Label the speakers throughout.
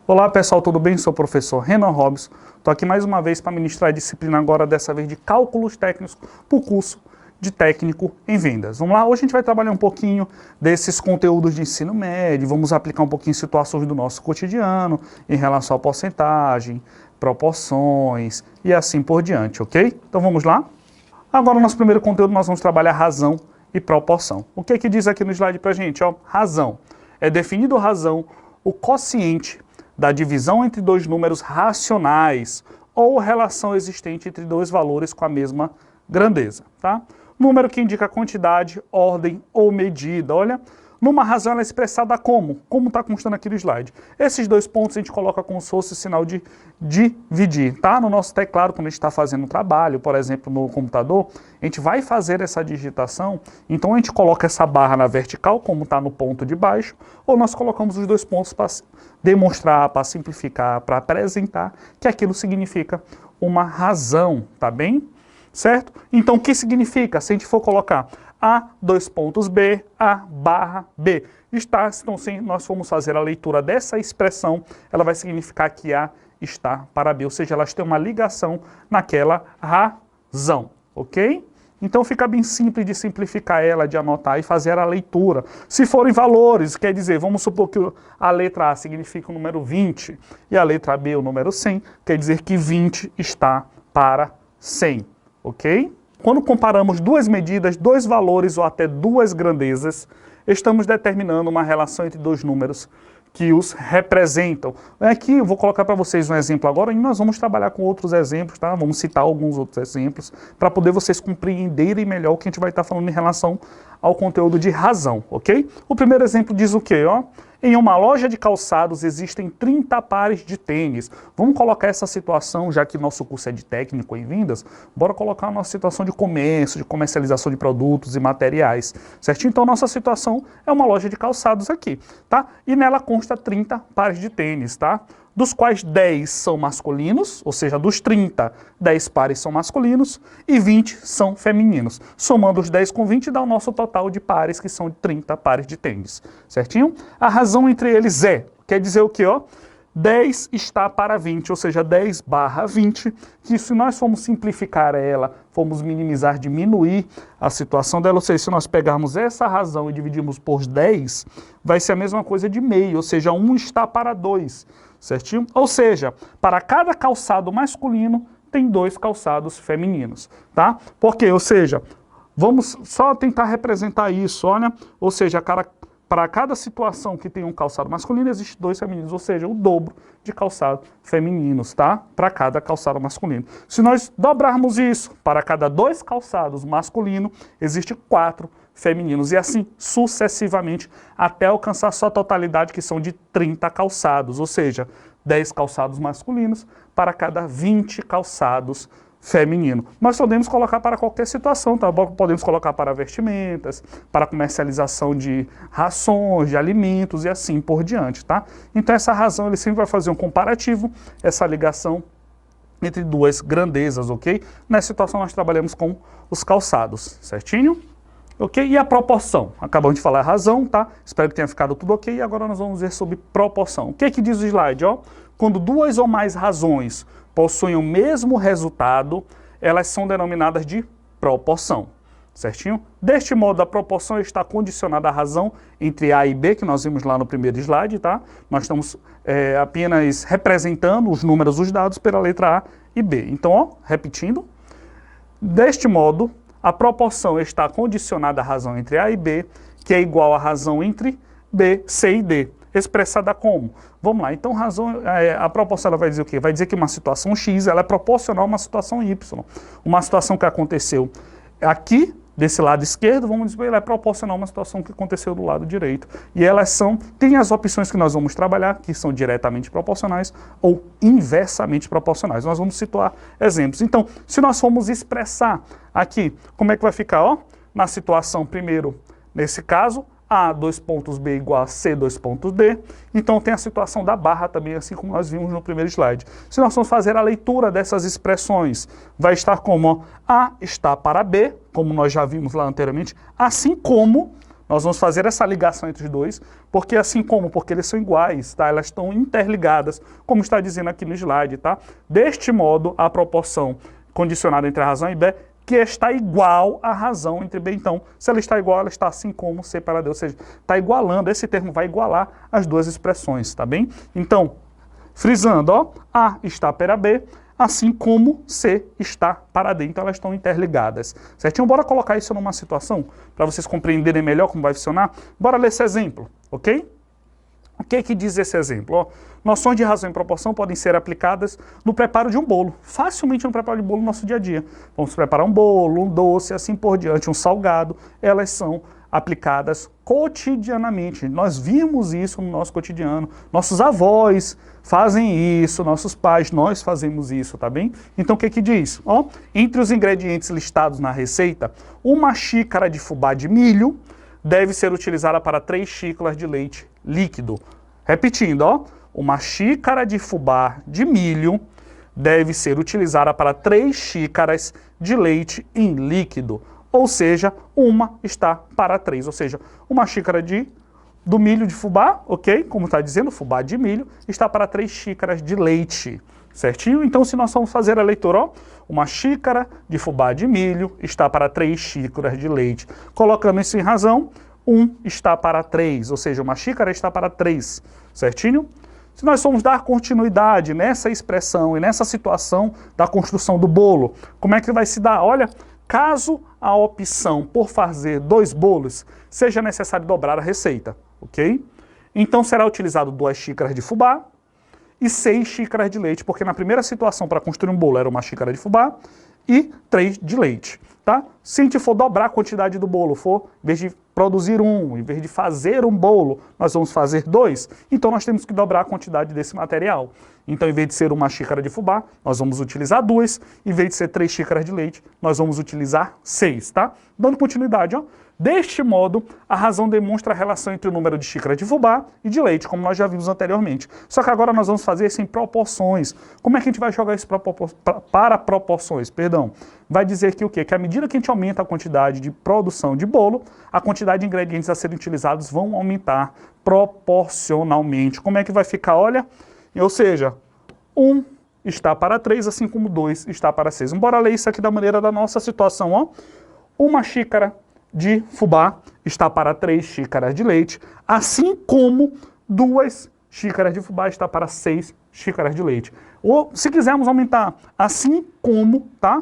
Speaker 1: Olá pessoal, tudo bem? Sou o professor Renan Robson. Estou aqui mais uma vez para ministrar a disciplina agora, dessa vez de cálculos técnicos, para o curso de técnico em vendas. Vamos lá, hoje a gente vai trabalhar um pouquinho desses conteúdos de ensino médio, vamos aplicar um pouquinho situações do nosso cotidiano, em relação à porcentagem, proporções e assim por diante, ok? Então vamos lá? Agora, no nosso primeiro conteúdo, nós vamos trabalhar razão e proporção. O que é que diz aqui no slide para a gente? Ó, razão. É definido razão o quociente da divisão entre dois números racionais ou relação existente entre dois valores com a mesma grandeza, tá? Número que indica quantidade, ordem ou medida. Olha, numa razão ela é expressada como está constando aqui no slide. Esses dois pontos a gente coloca como se fosse o sinal de dividir, tá? No nosso teclado, quando a gente está fazendo um trabalho, por exemplo, no computador, a gente vai fazer essa digitação, então a gente coloca essa barra na vertical, como está no ponto de baixo, ou nós colocamos os dois pontos para demonstrar, para simplificar, para apresentar que aquilo significa uma razão, tá bem? Certo? Então, o que significa? Se a gente for colocar A, dois pontos B, A barra B. Então, se nós formos fazer a leitura dessa expressão, ela vai significar que A está para B, ou seja, elas têm uma ligação naquela razão, ok? Então fica bem simples de simplificar ela, de anotar e fazer a leitura. Se forem valores, quer dizer, vamos supor que a letra A significa o número 20 e a letra B o número 100, quer dizer que 20 está para 100, ok? Quando comparamos duas medidas, dois valores ou até duas grandezas, estamos determinando uma relação entre dois números que os representam. Aqui eu vou colocar para vocês um exemplo agora e nós vamos trabalhar com outros exemplos, tá? Vamos citar alguns outros exemplos para poder vocês compreenderem melhor o que a gente vai estar falando em relação ao conteúdo de razão, ok? O primeiro exemplo diz o quê, ó? Em uma loja de calçados existem 30 pares de tênis. Vamos colocar essa situação, já que nosso curso é de técnico em vendas, bora colocar a nossa situação de comércio, de comercialização de produtos e materiais, certinho? Então, nossa situação é uma loja de calçados aqui, tá? E nela consta 30 pares de tênis, tá? Dos quais 10 são masculinos, ou seja, dos 30, 10 pares são masculinos e 20 são femininos. Somando os 10 com 20 dá o nosso total de pares, que são 30 pares de tênis, certinho? A razão entre eles quer dizer o quê, ó? 10 está para 20, ou seja, 10 barra 20, que se nós formos simplificar ela, formos minimizar, diminuir a situação dela, ou seja, se nós pegarmos essa razão e dividirmos por 10, vai ser a mesma coisa de meio, ou seja, 1 está para 2, certinho? Ou seja, para cada calçado masculino, tem 2 calçados femininos, tá? Por quê? Ou seja, vamos só tentar representar isso, olha, ou seja, para cada situação que tem um calçado masculino, existe 2 femininos, ou seja, o dobro de calçados femininos, tá? Para cada calçado masculino. Se nós dobrarmos isso, para cada 2 calçados masculinos, existe 4 femininos, e assim sucessivamente, até alcançar sua totalidade, que são de 30 calçados, ou seja, 10 calçados masculinos para cada 20 calçados feminino. Nós podemos colocar para qualquer situação, tá? Podemos colocar para vestimentas, para comercialização de rações, de alimentos e assim por diante, tá? Então essa razão ele sempre vai fazer um comparativo, essa ligação entre duas grandezas, ok? Nessa situação nós trabalhamos com os calçados, certinho? Ok? E a proporção? Acabamos de falar a razão, tá? Espero que tenha ficado tudo ok. E agora nós vamos ver sobre proporção. O que é que diz o slide, ó? Quando duas ou mais razões possuem o mesmo resultado, elas são denominadas de proporção, certinho? Deste modo, a proporção está condicionada à razão entre A e B, que nós vimos lá no primeiro slide, tá? Nós estamos apenas representando os números, os dados, pela letra A e B. Então, ó, repetindo, deste modo, a proporção está condicionada à razão entre A e B, que é igual à razão entre B, C e D. Expressada como? Vamos lá, então a proporção ela vai dizer o quê? Vai dizer que uma situação X ela é proporcional a uma situação Y. Uma situação que aconteceu aqui, desse lado esquerdo, vamos dizer, ela é proporcional a uma situação que aconteceu do lado direito. E elas tem as opções que nós vamos trabalhar, que são diretamente proporcionais ou inversamente proporcionais. Nós vamos situar exemplos. Então, se nós formos expressar aqui, como é que vai ficar? Ó, na situação, primeiro, nesse caso, A, 2 pontos B igual a C, 2 pontos D. Então tem a situação da barra também, assim como nós vimos no primeiro slide. Se nós formos fazer a leitura dessas expressões, vai estar como ó, A está para B, como nós já vimos lá anteriormente, assim como nós vamos fazer essa ligação entre os dois, porque assim como, porque eles são iguais, tá? Elas estão interligadas, como está dizendo aqui no slide, tá? Deste modo, a proporção condicionada entre a razão e B, que está igual à razão entre B. Então, se ela está igual, ela está assim como C para D, ou seja, está igualando, esse termo vai igualar as duas expressões, tá bem? Então, frisando, ó, A está para B, assim como C está para D. Então, elas estão interligadas, certinho? Bora colocar isso numa situação, para vocês compreenderem melhor como vai funcionar. Bora ler esse exemplo, ok? O que que diz esse exemplo? Ó, noções de razão e proporção podem ser aplicadas no preparo de um bolo, facilmente no preparo de bolo no nosso dia a dia. Vamos preparar um bolo, um doce, assim por diante, um salgado. Elas são aplicadas cotidianamente. Nós vimos isso no nosso cotidiano. Nossos avós fazem isso, nossos pais, nós fazemos isso, tá bem? Então o que que diz? Ó, entre os ingredientes listados na receita, uma xícara de fubá de milho deve ser utilizada para 3 xícaras de leite líquido. Repetindo, ó, uma xícara de fubá de milho deve ser utilizada para 3 xícaras de leite em líquido. Ou seja, uma está para 3. Ou seja, uma xícara do milho de fubá, ok? Como está dizendo, fubá de milho, está para 3 xícaras de leite. Certinho? Então, se nós vamos fazer a leitura, ó, uma xícara de fubá de milho está para 3 xícaras de leite. Colocando isso em razão, 1 está para 3, ou seja, uma xícara está para 3. Certinho? Se nós formos dar continuidade nessa expressão e nessa situação da construção do bolo, como é que vai se dar? Olha, caso a opção por fazer 2 bolos, seja necessário dobrar a receita, ok? Então será utilizado 2 xícaras de fubá e 6 xícaras de leite, porque na primeira situação para construir um bolo era uma xícara de fubá e 3 de leite, tá? Se a gente for dobrar a quantidade do bolo, em vez de produzir em vez de fazer um bolo, nós vamos fazer 2, então nós temos que dobrar a quantidade desse material. Então, em vez de ser uma xícara de fubá, nós vamos utilizar 2, em vez de ser 3 xícaras de leite, nós vamos utilizar 6, tá? Dando continuidade, ó. Deste modo, a razão demonstra a relação entre o número de xícaras de fubá e de leite, como nós já vimos anteriormente. Só que agora nós vamos fazer isso em proporções. Como é que a gente vai jogar isso para proporções? Perdão. Vai dizer que o quê? Que à medida que a gente aumenta a quantidade de produção de bolo, a quantidade de ingredientes a serem utilizados vão aumentar proporcionalmente. Como é que vai ficar? Olha, ou seja, 1 está para 3, assim como 2 está para 6. Bora ler isso aqui da maneira da nossa situação, ó. Uma xícara de fubá está para 3 xícaras de leite, assim como 2 xícaras de fubá está para 6 xícaras de leite. Ou, se quisermos aumentar, assim como, tá?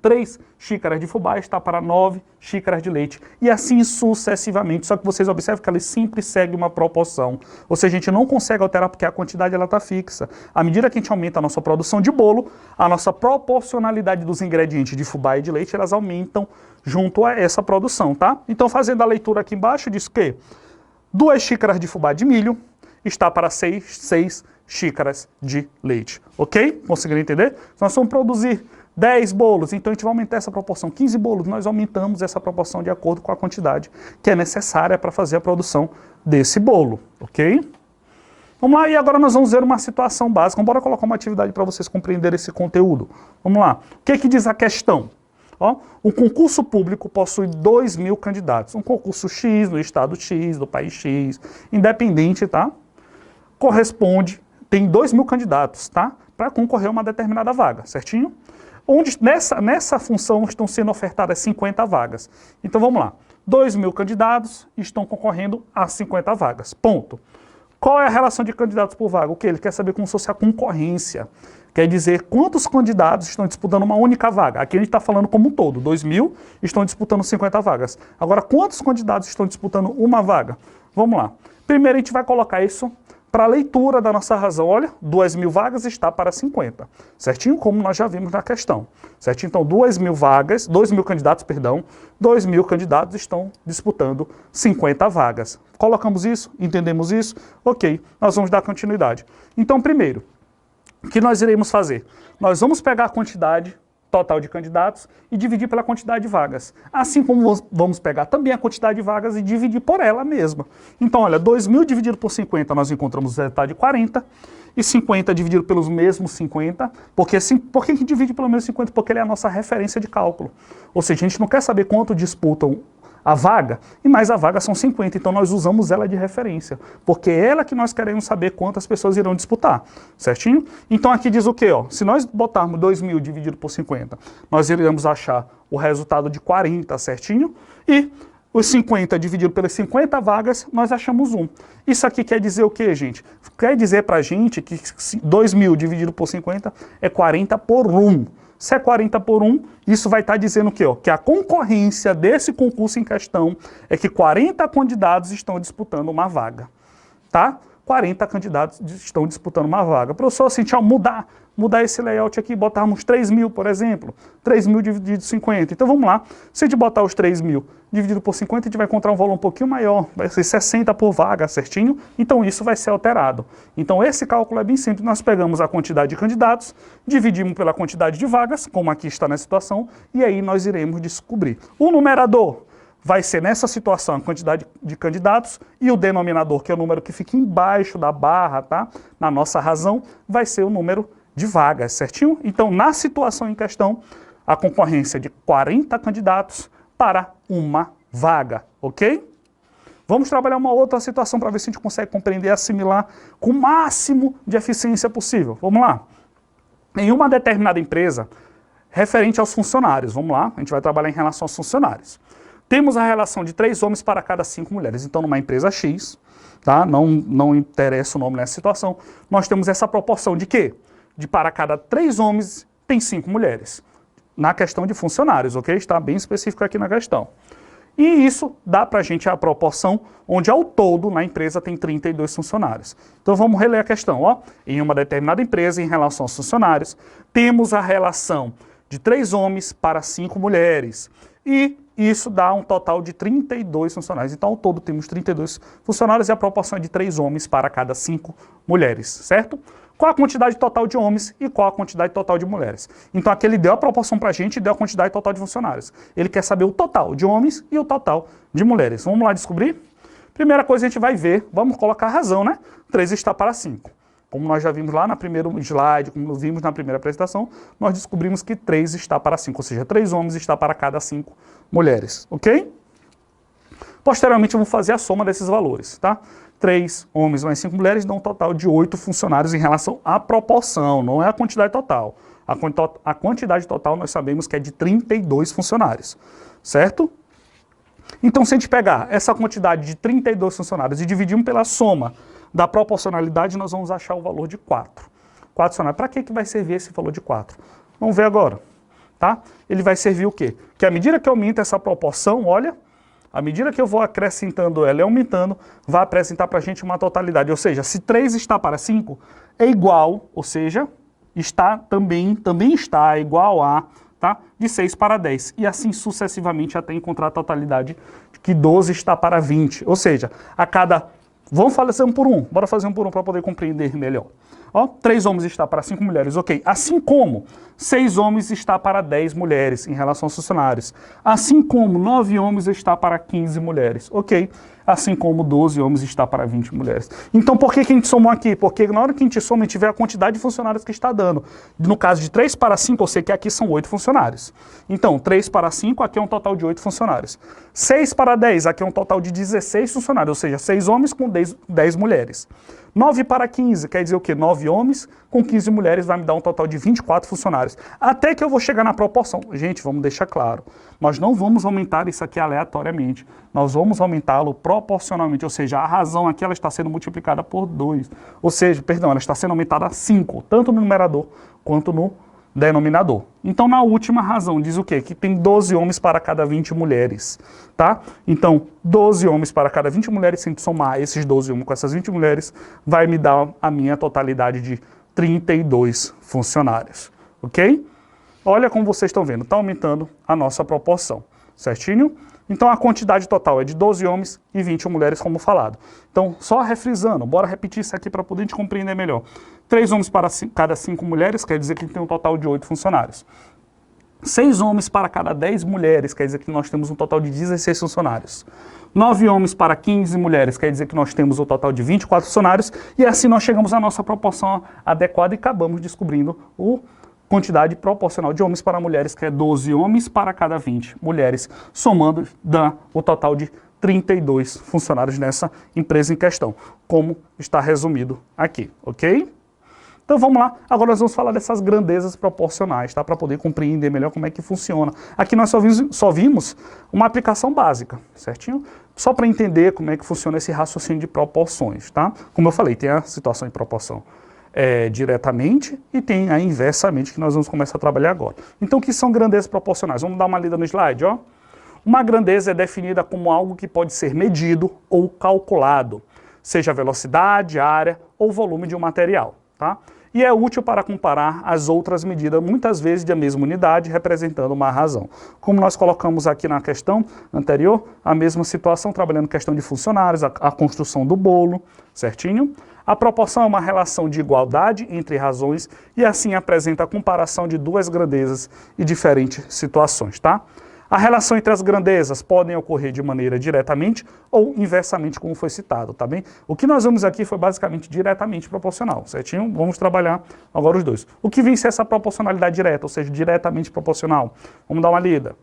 Speaker 1: 3 xícaras de fubá está para 9 xícaras de leite, e assim sucessivamente. Só que vocês observam que ela sempre segue uma proporção. Ou seja, a gente não consegue alterar porque a quantidade está fixa. À medida que a gente aumenta a nossa produção de bolo, a nossa proporcionalidade dos ingredientes de fubá e de leite, elas aumentam junto a essa produção, tá? Então, fazendo a leitura aqui embaixo, diz que 2 xícaras de fubá de milho está para 6 xícaras de leite. Ok? Conseguiram entender? Nós vamos produzir 10 bolos, então a gente vai aumentar essa proporção. 15 bolos, nós aumentamos essa proporção de acordo com a quantidade que é necessária para fazer a produção desse bolo, ok? Vamos lá, e agora nós vamos ver uma situação básica. Bora colocar uma atividade para vocês compreenderem esse conteúdo. Vamos lá. O que que diz a questão? Ó, o concurso público possui 2.000 candidatos. Um concurso X, no estado X, do país X, independente, tá? Tem 2.000 candidatos, tá? Para concorrer a uma determinada vaga, certinho? Onde nessa função estão sendo ofertadas 50 vagas. Então vamos lá. 2.000 candidatos estão concorrendo a 50 vagas. Ponto. Qual é a relação de candidatos por vaga? O que? Ele quer saber como se fosse a concorrência. Quer dizer, quantos candidatos estão disputando uma única vaga? Aqui a gente está falando como um todo. 2.000 estão disputando 50 vagas. Agora, quantos candidatos estão disputando uma vaga? Vamos lá. Primeiro a gente vai colocar isso para a leitura da nossa razão. Olha, 2.000 vagas está para 50. Certinho? Como nós já vimos na questão. Certinho? Então, 2.000 vagas, 2.000 candidatos, perdão, 2.000 candidatos estão disputando 50 vagas. Colocamos isso? Entendemos isso? Ok, nós vamos dar continuidade. Então, primeiro, o que nós iremos fazer? Nós vamos pegar a quantidade total de candidatos, e dividir pela quantidade de vagas. Assim como vamos pegar também a quantidade de vagas e dividir por ela mesma. Então, olha, 2.000 dividido por 50, nós encontramos o resultado de 40, e 50 dividido pelos mesmos 50, por que a gente divide pelo menos 50? Porque ele é a nossa referência de cálculo. Ou seja, a gente não quer saber quanto disputam a vaga, e mais a vaga são 50, então nós usamos ela de referência, porque é ela que nós queremos saber quantas pessoas irão disputar, certinho? Então aqui diz o quê? Ó? Se nós botarmos 2.000 dividido por 50, nós iremos achar o resultado de 40, certinho? E os 50 dividido pelas 50 vagas, nós achamos 1. Isso aqui quer dizer o quê, gente? Quer dizer pra gente que 2.000 dividido por 50 é 40 por 1. Se é 40 por 1, isso vai estar dizendo o quê? Ó? Que a concorrência desse concurso em questão é que 40 candidatos estão disputando uma vaga, tá? 40 candidatos estão disputando uma vaga. Professor, se a gente mudar esse layout aqui, botarmos 3.000, por exemplo, 3.000 dividido por 50. Então vamos lá, se a gente botar os 3.000 dividido por 50, a gente vai encontrar um valor um pouquinho maior, vai ser 60 por vaga, certinho? Então isso vai ser alterado. Então esse cálculo é bem simples, nós pegamos a quantidade de candidatos, dividimos pela quantidade de vagas, como aqui está na situação, e aí nós iremos descobrir. O numerador vai ser nessa situação a quantidade de candidatos, e o denominador, que é o número que fica embaixo da barra, tá? Na nossa razão, vai ser o número de vagas, certinho? Então, na situação em questão, a concorrência é de 40 candidatos para uma vaga, ok? Vamos trabalhar uma outra situação para ver se a gente consegue compreender e assimilar com o máximo de eficiência possível. Vamos lá. Em uma determinada empresa, referente aos funcionários, vamos lá, a gente vai trabalhar em relação aos funcionários. Temos a relação de 3 homens para cada 5 mulheres. Então, numa empresa X, tá? Não interessa o nome nessa situação, nós temos essa proporção de quê? De para cada 3 homens, tem 5 mulheres. Na questão de funcionários, ok? Está bem específico aqui na questão. E isso dá para a gente a proporção onde ao todo na empresa tem 32 funcionários. Então vamos reler a questão. Ó. Em uma determinada empresa, em relação aos funcionários, temos a relação de 3 homens para 5 mulheres. E isso dá um total de 32 funcionários. Então ao todo temos 32 funcionários e a proporção é de 3 homens para cada 5 mulheres, certo? Qual a quantidade total de homens e qual a quantidade total de mulheres. Então aqui ele deu a proporção para a gente e deu a quantidade total de funcionários. Ele quer saber o total de homens e o total de mulheres. Vamos lá descobrir? Primeira coisa a gente vai ver, vamos colocar a razão, né? 3 está para 5. Como nós já vimos lá no primeiro slide, como vimos na primeira apresentação, nós descobrimos que 3 está para 5, ou seja, 3 homens está para cada 5 mulheres, ok? Posteriormente vamos fazer a soma desses valores, tá? 3 homens mais 5 mulheres dão um total de 8 funcionários em relação à proporção, não é a quantidade total. A quantidade total nós sabemos que é de 32 funcionários, certo? Então se a gente pegar essa quantidade de 32 funcionários e dividirmos pela soma da proporcionalidade, nós vamos achar o valor de 4. 4 funcionários. Para que vai servir esse valor de 4? Vamos ver agora, tá? Ele vai servir o quê? Que à medida que aumenta essa proporção, olha, à medida que eu vou acrescentando ela e aumentando, vai apresentar para a gente uma totalidade. Ou seja, se 3 está para 5, é igual, ou seja, também está igual a, tá? De 6 para 10. E assim sucessivamente até encontrar a totalidade de que 12 está para 20. Ou seja, a cada... Vamos fazer um por um. Bora fazer um por um para poder compreender melhor. Ó, 3 homens está para 5 mulheres, ok. Assim como 6 homens está para 10 mulheres em relação aos funcionários. Assim como 9 homens está para 15 mulheres, ok. Assim como 12 homens está para 20 mulheres. Então por que a gente somou aqui? Porque na hora que a gente soma, a gente vê a quantidade de funcionários que está dando. No caso de 3 para 5, eu sei que aqui são 8 funcionários. Então 3 para 5, aqui é um total de 8 funcionários. 6 para 10, aqui é um total de 16 funcionários, ou seja, 6 homens com 10 mulheres. 9 para 15, quer dizer o quê? 9 homens com 15 mulheres vai me dar um total de 24 funcionários. Até que eu vou chegar na proporção. Gente, vamos deixar claro. Nós não vamos aumentar isso aqui aleatoriamente. Nós vamos aumentá-lo proporcionalmente. Ou seja, a razão aqui ela está sendo multiplicada por 2. Ou seja, perdão, ela está sendo aumentada a 5. Tanto no numerador quanto no denominador. Então, na última razão, diz o quê? Que tem 12 homens para cada 20 mulheres, tá? Então, 12 homens para cada 20 mulheres, se a gente somar esses 12 homens com essas 20 mulheres, vai me dar a minha totalidade de 32 funcionários, ok? Olha como vocês estão vendo, está aumentando a nossa proporção, certinho? Então, a quantidade total é de 12 homens e 20 mulheres, como falado. Então, só refrisando, bora repetir isso aqui para poder a gente compreender melhor. 3 homens para cada 5 mulheres, quer dizer que tem um total de 8 funcionários. 6 homens para cada 10 mulheres, quer dizer que nós temos um total de 16 funcionários. 9 homens para 15 mulheres, quer dizer que nós temos um total de 24 funcionários, e assim nós chegamos à nossa proporção adequada e acabamos descobrindo a quantidade proporcional de homens para mulheres, que é 12 homens para cada 20 mulheres, somando dá o total de 32 funcionários nessa empresa em questão, como está resumido aqui, ok? Então vamos lá, agora nós vamos falar dessas grandezas proporcionais, tá? Para poder compreender melhor como é que funciona. Aqui nós só vimos uma aplicação básica, certinho? Só para entender como é que funciona esse raciocínio de proporções, tá? Como eu falei, tem a situação de proporção diretamente e tem a inversamente, que nós vamos começar a trabalhar agora. Então o que são grandezas proporcionais? Vamos dar uma lida no slide, ó. Uma grandeza é definida como algo que pode ser medido ou calculado, seja a velocidade, área ou volume de um material, tá? E é útil para comparar as outras medidas, muitas vezes da mesma unidade, representando uma razão. Como nós colocamos aqui na questão anterior, a mesma situação, trabalhando questão de funcionários, a construção do bolo, certinho? A proporção é uma relação de igualdade entre razões e assim apresenta a comparação de duas grandezas e diferentes situações, tá? A relação entre as grandezas podem ocorrer de maneira diretamente ou inversamente, como foi citado, tá bem? O que nós vimos aqui foi basicamente diretamente proporcional, certinho? Vamos trabalhar agora os dois. O que vem ser essa proporcionalidade direta, ou seja, diretamente proporcional? Vamos dar uma lida.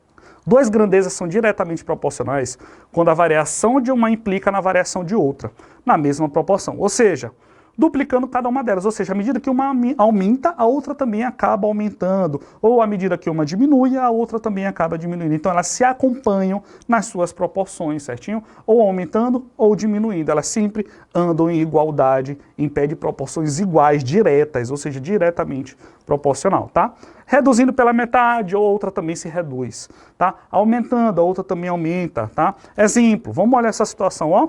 Speaker 1: Duas grandezas são diretamente proporcionais quando a variação de uma implica na variação de outra, na mesma proporção, ou seja, duplicando cada uma delas, ou seja, à medida que uma aumenta, a outra também acaba aumentando, ou à medida que uma diminui, a outra também acaba diminuindo. Então elas se acompanham nas suas proporções, certinho? Ou aumentando ou diminuindo, elas sempre andam em igualdade, em pé de proporções iguais, diretas, ou seja, diretamente proporcional, tá? Reduzindo pela metade, outra também se reduz, tá? Aumentando, a outra também aumenta, tá? Exemplo, vamos olhar essa situação, ó.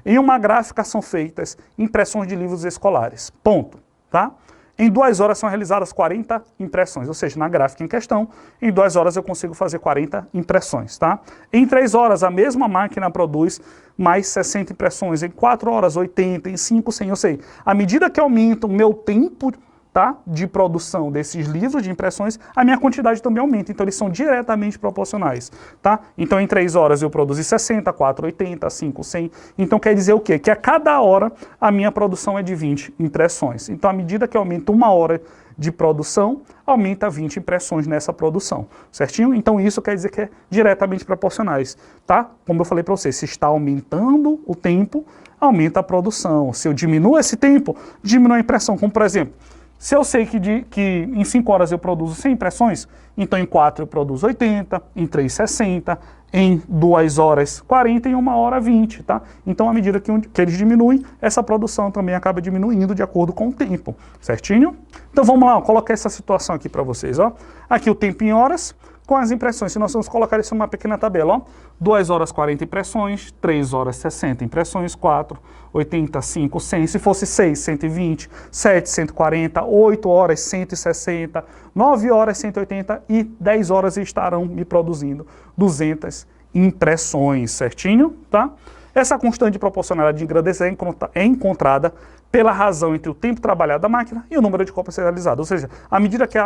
Speaker 1: Em uma gráfica são feitas impressões de livros escolares, ponto, tá? Em 2 horas são realizadas 40 impressões, ou seja, na gráfica em questão, em 2 horas eu consigo fazer 40 impressões, tá? Em 3 horas a mesma máquina produz mais 60 impressões, em 4 horas 80, em 5, 100, eu sei. À medida que aumenta o meu tempo, tá, de produção desses livros de impressões, a minha quantidade também aumenta, então eles são diretamente proporcionais, tá? Então em 3 horas eu produzi 60, 4, 80, 5, 100, então quer dizer o quê? Que a cada hora a minha produção é de 20 impressões, então à medida que aumenta 1 hora de produção, aumenta 20 impressões nessa produção, certinho? Então isso quer dizer que é diretamente proporcionais, tá? Como eu falei para você, se está aumentando o tempo, aumenta a produção, se eu diminuo esse tempo, diminui a impressão, como por exemplo, se eu sei que em 5 horas eu produzo 100 impressões, então em 4 eu produzo 80, em 3 60, em 2 horas 40 e em 1 hora 20, tá? Então à medida que eles diminuem, essa produção também acaba diminuindo de acordo com o tempo, certinho? Então vamos lá, colocar essa situação aqui para vocês, ó. Aqui o tempo em horas, com as impressões, se nós vamos colocar isso numa pequena tabela, ó. 2 horas 40 impressões, 3 horas 60 impressões, 4, 80, 5, 100, se fosse 6, 120, 7, 140, 8 horas 160, 9 horas 180 e 10 horas estarão me produzindo 200 impressões, certinho, tá? Essa constante de proporcionalidade de grandeza é encontrada pela razão entre o tempo trabalhado da máquina e o número de cópias realizadas, ou seja, à medida que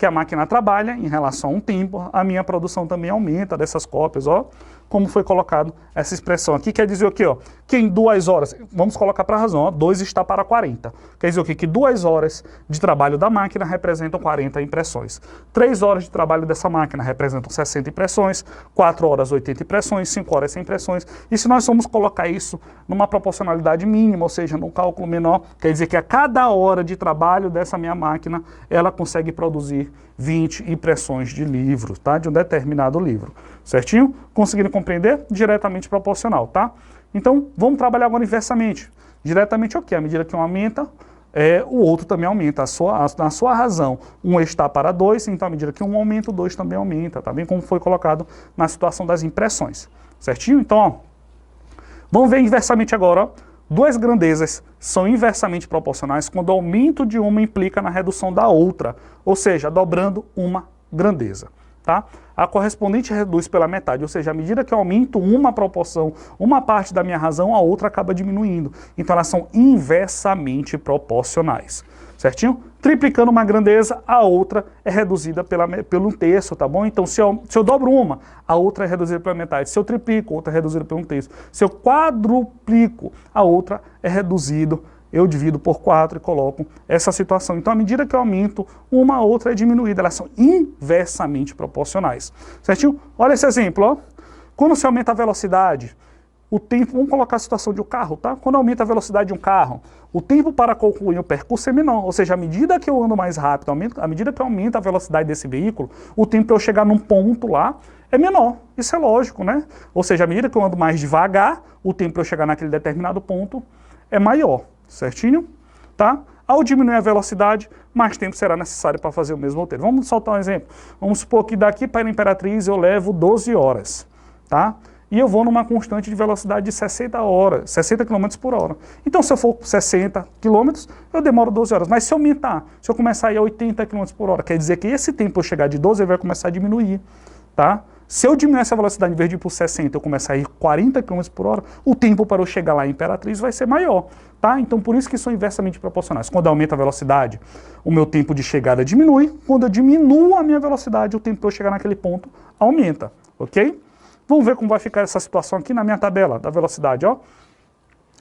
Speaker 1: a máquina trabalha em relação a um tempo, a minha produção também aumenta dessas cópias, ó, como foi colocado essa expressão aqui, quer dizer o quê, ó, que em 2 horas, vamos colocar para a razão, ó, 2 está para 40, quer dizer o quê, que 2 horas de trabalho da máquina representam 40 impressões, 3 horas de trabalho dessa máquina representam 60 impressões, 4 horas 80 impressões, 5 horas 100 impressões, e se nós formos colocar isso numa proporcionalidade mínima, ou seja, num cálculo menor, quer dizer que a cada hora de trabalho dessa minha máquina, ela consegue produzir 20 impressões de livro, tá? De um determinado livro, certinho? Conseguiram compreender? Diretamente proporcional, tá? Então, vamos trabalhar agora inversamente. Diretamente é o quê? À medida que um aumenta, o outro também aumenta, na sua razão. Um está para 2, então à medida que um aumenta, o 2 também aumenta, tá bem? Como foi colocado na situação das impressões, certinho? Então, ó, vamos ver inversamente agora, ó. Duas grandezas são inversamente proporcionais quando o aumento de uma implica na redução da outra, ou seja, dobrando uma grandeza, tá? A correspondente reduz pela metade, ou seja, à medida que eu aumento uma proporção, uma parte da minha razão, a outra acaba diminuindo. Então elas são inversamente proporcionais, certinho? Triplicando uma grandeza, a outra é reduzida pelo 1/3, tá bom? Então, se eu dobro uma, a outra é reduzida pela metade. Se eu triplico, a outra é reduzida pelo 1/3. Se eu quadruplico, a outra é reduzido, eu divido por 4 e coloco essa situação. Então, à medida que eu aumento, uma a outra é diminuída. Elas são inversamente proporcionais, certinho? Olha esse exemplo, ó. Quando você aumenta a velocidade, o tempo, vamos colocar a situação de um carro, tá? Quando aumenta a velocidade de um carro, o tempo para concluir o percurso é menor, ou seja, à medida que eu ando mais rápido, à medida que eu aumento a velocidade desse veículo, o tempo para eu chegar num ponto lá é menor. Isso é lógico, né? Ou seja, à medida que eu ando mais devagar, o tempo para eu chegar naquele determinado ponto é maior, certinho? Tá? Ao diminuir a velocidade, mais tempo será necessário para fazer o mesmo roteiro. Vamos soltar um exemplo. Vamos supor que daqui para a Imperatriz eu levo 12 horas, tá? E eu vou numa constante de velocidade de 60 km por hora. Então, se eu for 60 km, eu demoro 12 horas. Mas se eu aumentar, se eu começar a ir a 80 km por hora, quer dizer que esse tempo para eu chegar de 12 ele vai começar a diminuir, tá? Se eu diminuir essa velocidade, em vez de ir por 60, eu começar a ir 40 km por hora, o tempo para eu chegar lá em Imperatriz vai ser maior, tá? Então, por isso que são inversamente proporcionais. Quando eu aumento a velocidade, o meu tempo de chegada diminui. Quando eu diminuo a minha velocidade, o tempo para eu chegar naquele ponto aumenta, ok? Vamos ver como vai ficar essa situação aqui na minha tabela da velocidade, ó.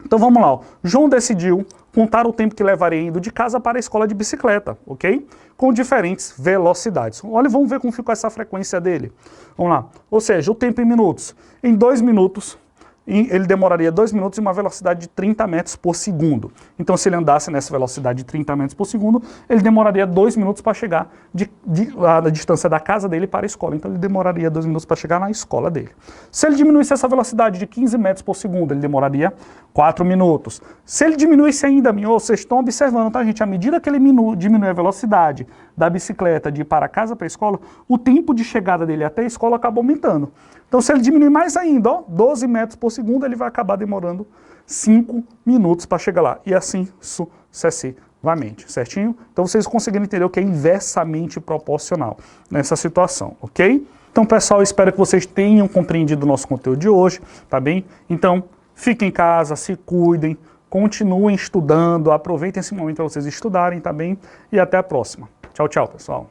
Speaker 1: Então vamos lá, ó. João decidiu contar o tempo que levaria indo de casa para a escola de bicicleta, ok? Com diferentes velocidades. Olha, vamos ver como ficou essa frequência dele. Vamos lá, ou seja, o tempo em minutos. Em 2 minutos, ele demoraria 2 minutos e uma velocidade de 30 metros por segundo. Então, se ele andasse nessa velocidade de 30 metros por segundo, ele demoraria 2 minutos para chegar a distância da casa dele para a escola. Então, ele demoraria 2 minutos para chegar na escola dele. Se ele diminuísse essa velocidade de 15 metros por segundo, ele demoraria 4 minutos. Se ele diminuísse ainda, vocês estão observando, tá, gente? À medida que ele diminui a velocidade da bicicleta de ir para casa para a escola, o tempo de chegada dele até a escola acaba aumentando. Então, se ele diminuir mais ainda, ó, 12 metros por segundo, ele vai acabar demorando 5 minutos para chegar lá. E assim sucessivamente, certinho? Então, vocês conseguiram entender o que é inversamente proporcional nessa situação, ok? Então, pessoal, espero que vocês tenham compreendido o nosso conteúdo de hoje, tá bem? Então, fiquem em casa, se cuidem, continuem estudando, aproveitem esse momento para vocês estudarem, tá bem? E até a próxima. Tchau, tchau, pessoal.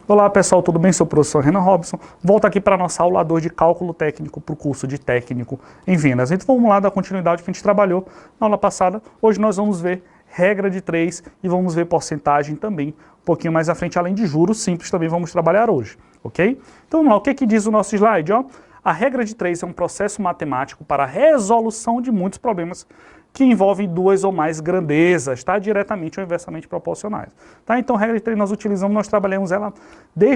Speaker 1: Olá pessoal, tudo bem? Sou o professor Renan Robson. Volto aqui para a nossa aula 2 de cálculo técnico para o curso de técnico em vendas. Então vamos lá dar continuidade que a gente trabalhou na aula passada. Hoje nós vamos ver regra de 3 e vamos ver porcentagem também um pouquinho mais à frente, além de juros simples também vamos trabalhar hoje, ok? Então vamos lá, o que que diz o nosso slide? Ó? A regra de 3 é um processo matemático para a resolução de muitos problemas que envolvem 2 ou mais grandezas, tá? Diretamente ou inversamente proporcionais. Tá? Então, a regra de 3 nós utilizamos, nós trabalhamos ela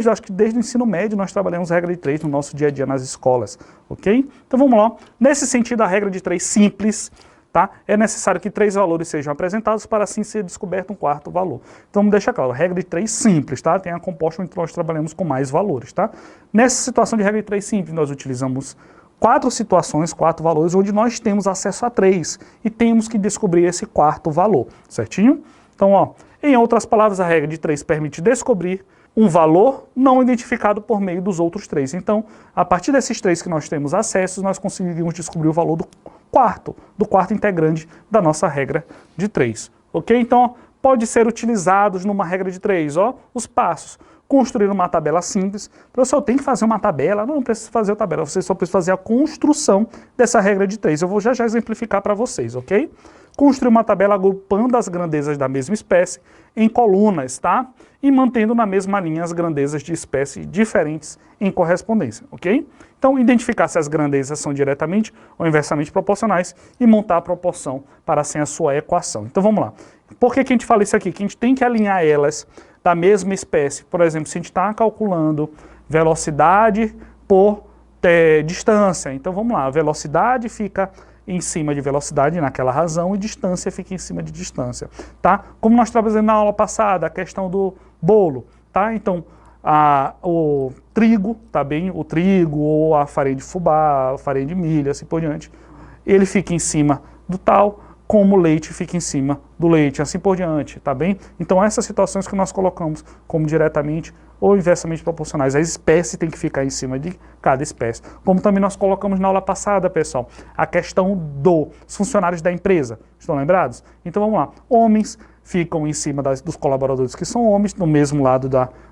Speaker 1: acho que desde o ensino médio, nós trabalhamos a regra de 3 no nosso dia a dia nas escolas, ok? Então, vamos lá. Nesse sentido, a regra de 3 simples, tá? É necessário que 3 valores sejam apresentados para assim ser descoberto um quarto valor. Então, vamos deixar claro, a regra de 3 simples, tá? Tem a composta onde nós trabalhamos com mais valores, tá? Nessa situação de regra de 3 simples, nós utilizamos 4 situações, 4 valores, onde nós temos acesso a 3 e temos que descobrir esse quarto valor, certinho? Então, ó, em outras palavras, a regra de 3 permite descobrir um valor não identificado por meio dos outros 3. Então, a partir desses 3 que nós temos acesso, nós conseguimos descobrir o valor do quarto integrante da nossa regra de 3, ok? Então, ó, pode ser utilizados numa regra de 3, ó, os passos. Construir uma tabela simples. Professor, eu tenho que fazer uma tabela? Não precisa fazer a tabela, você só precisa fazer a construção dessa regra de 3. Eu vou já exemplificar para vocês, ok? Construir uma tabela agrupando as grandezas da mesma espécie em colunas, tá? E mantendo na mesma linha as grandezas de espécie diferentes em correspondência, ok? Então, identificar se as grandezas são diretamente ou inversamente proporcionais e montar a proporção para assim a sua equação. Então, vamos lá. Por que a gente fala isso aqui? Que a gente tem que alinhar elas da mesma espécie. Por exemplo, se a gente está calculando velocidade por distância, então vamos lá, a velocidade fica em cima de velocidade naquela razão e distância fica em cima de distância, tá? Como nós trabalhamos na aula passada, a questão do bolo, tá? Então, o trigo, tá bem? O trigo ou a farinha de fubá, a farinha de milho, assim por diante, ele fica em cima do tal, como o leite fica em cima do leite, assim por diante, tá bem? Então essas situações que nós colocamos como diretamente ou inversamente proporcionais. A espécie tem que ficar em cima de cada espécie. Como também nós colocamos na aula passada, pessoal, a questão dos funcionários da empresa. Estão lembrados? Então vamos lá. Homens ficam em cima dos colaboradores que são homens, no mesmo lado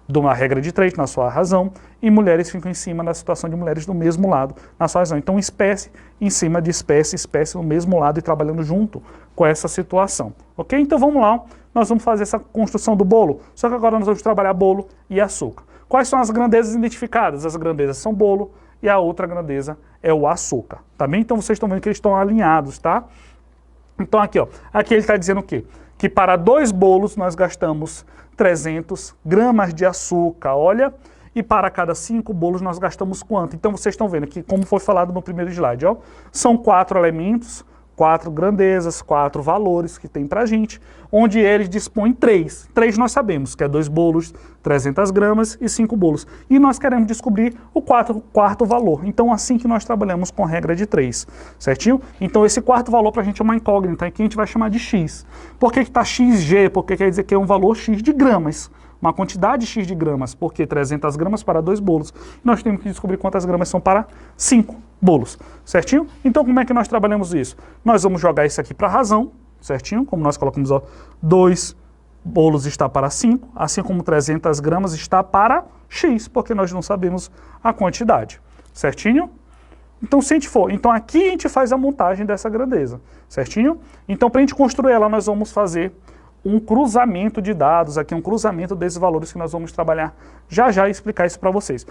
Speaker 1: de uma regra de três, na sua razão, e mulheres ficam em cima da situação de mulheres do mesmo lado, na sua razão. Então espécie em cima de espécie, espécie no mesmo lado e trabalhando junto com essa situação. Ok? Então vamos lá, nós vamos fazer essa construção do bolo, só que agora nós vamos trabalhar bolo e açúcar. Quais são as grandezas identificadas? As grandezas são bolo e a outra grandeza é o açúcar, tá bem? Então vocês estão vendo que eles estão alinhados, tá? Então aqui, ó, aqui ele está dizendo o quê? Que para 2 bolos nós gastamos 300 gramas de açúcar, olha, e para cada 5 bolos nós gastamos quanto? Então vocês estão vendo aqui, como foi falado no primeiro slide, ó, são 4 elementos, 4 grandezas, 4 valores que tem pra gente, onde eles dispõem 3. 3 nós sabemos, que é 2 bolos, 300 gramas e 5 bolos. E nós queremos descobrir o quarto valor. Então assim que nós trabalhamos com regra de 3, certinho? Então esse quarto valor pra gente é uma incógnita, que a gente vai chamar de x. Por que está xg? Porque quer dizer que é um valor x de gramas. Uma quantidade x de gramas, porque 300 gramas para 2 bolos. Nós temos que descobrir quantas gramas são para 5 bolos, certinho? Então como é que nós trabalhamos isso? Nós vamos jogar isso aqui para a razão, certinho? Como nós colocamos, ó, 2 bolos está para 5, assim como 300 gramas está para x, porque nós não sabemos a quantidade, certinho? Então se a gente for, então aqui a gente faz a montagem dessa grandeza, certinho? Então para a gente construir ela nós vamos fazer um cruzamento de dados, aqui um cruzamento desses valores que nós vamos trabalhar já e explicar isso para vocês.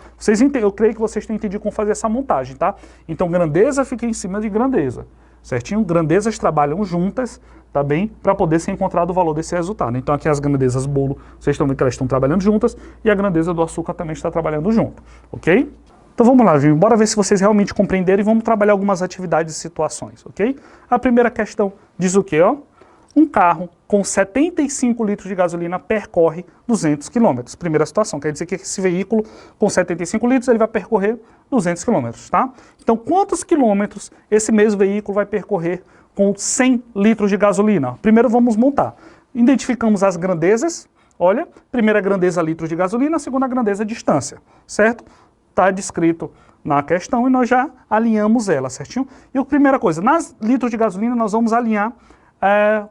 Speaker 1: Eu creio que vocês têm entendido como fazer essa montagem, tá? Então grandeza fica em cima de grandeza, certinho? Grandezas trabalham juntas, tá bem? Para poder ser encontrado o valor desse resultado. Então aqui as grandezas bolo, vocês estão vendo que elas estão trabalhando juntas, e a grandeza do açúcar também está trabalhando junto, ok? Então vamos lá, gente, bora ver se vocês realmente compreenderam e vamos trabalhar algumas atividades e situações, ok? A primeira questão diz o quê, ó? Um carro com 75 litros de gasolina percorre 200 km. Primeira situação, quer dizer que esse veículo com 75 litros ele vai percorrer 200 km, tá? Então, quantos quilômetros esse mesmo veículo vai percorrer com 100 litros de gasolina? Primeiro vamos montar. Identificamos as grandezas. Olha, primeira grandeza litros de gasolina, segunda grandeza distância, certo? Está descrito na questão e nós já alinhamos ela, certinho? E a primeira coisa, nas litros de gasolina nós vamos alinhar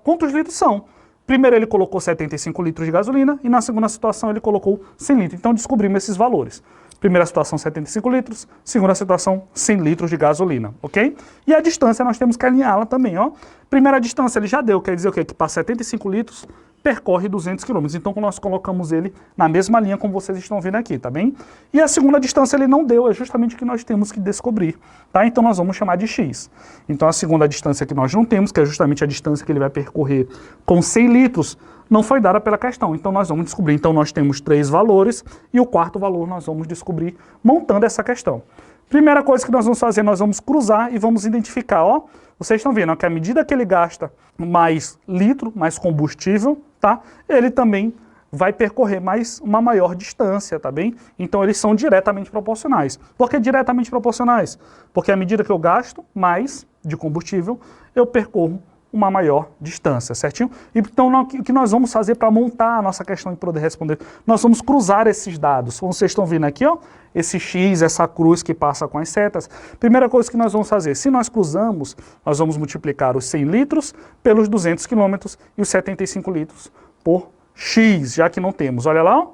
Speaker 1: quantos litros são. Primeiro ele colocou 75 litros de gasolina e na segunda situação ele colocou 100 litros. Então descobrimos esses valores. Primeira situação 75 litros, segunda situação 100 litros de gasolina, ok? E a distância nós temos que alinhá-la também, ó. Primeira distância ele já deu, quer dizer o quê? Que para 75 litros percorre 200 km. Então nós colocamos ele na mesma linha como vocês estão vendo aqui, tá bem? E a segunda distância ele não deu, é justamente o que nós temos que descobrir, tá? Então nós vamos chamar de x. Então a segunda distância que nós não temos, que é justamente a distância que ele vai percorrer com 100 litros, não foi dada pela questão. Então nós vamos descobrir. Então nós temos 3 valores e o quarto valor nós vamos descobrir montando essa questão. Primeira coisa que nós vamos fazer, nós vamos cruzar e vamos identificar, ó. Vocês estão vendo ó, que à medida que ele gasta mais litro, mais combustível, tá? Ele também vai percorrer uma maior distância, tá bem? Então eles são diretamente proporcionais. Por que diretamente proporcionais? Porque à medida que eu gasto mais de combustível, eu percorro uma maior distância, certinho? Então o que nós vamos fazer para montar a nossa questão e poder responder? Nós vamos cruzar esses dados. Como vocês estão vendo aqui, ó, esse X, essa cruz que passa com as setas. Primeira coisa que nós vamos fazer, se nós cruzamos, nós vamos multiplicar os 100 litros pelos 200 km e os 75 litros por X, já que não temos. Olha lá, ó.